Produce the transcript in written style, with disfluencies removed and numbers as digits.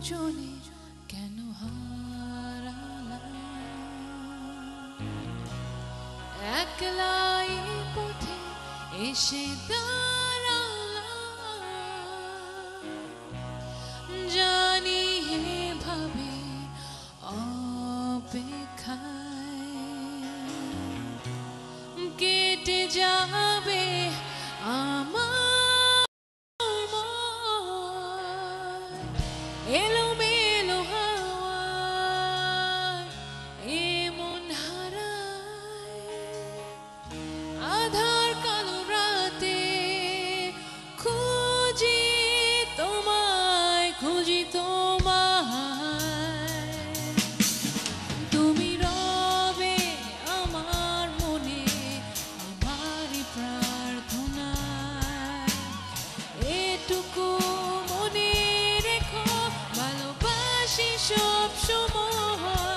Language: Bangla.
দুজনে কেন হারালাম একলাই পথে এসে দাঁড়ালাম জানি এভাবে অপেক্ষায় কেটে যাবে আমার এলোমেলো হাওয়ায় এমন হারায় আধার কালো রাতে খুঁজি তোমায় তুমি রবে আমার মনে আমারই প্রার্থনায় এটুকু মনে রেখো ভালোবাসি সব সময়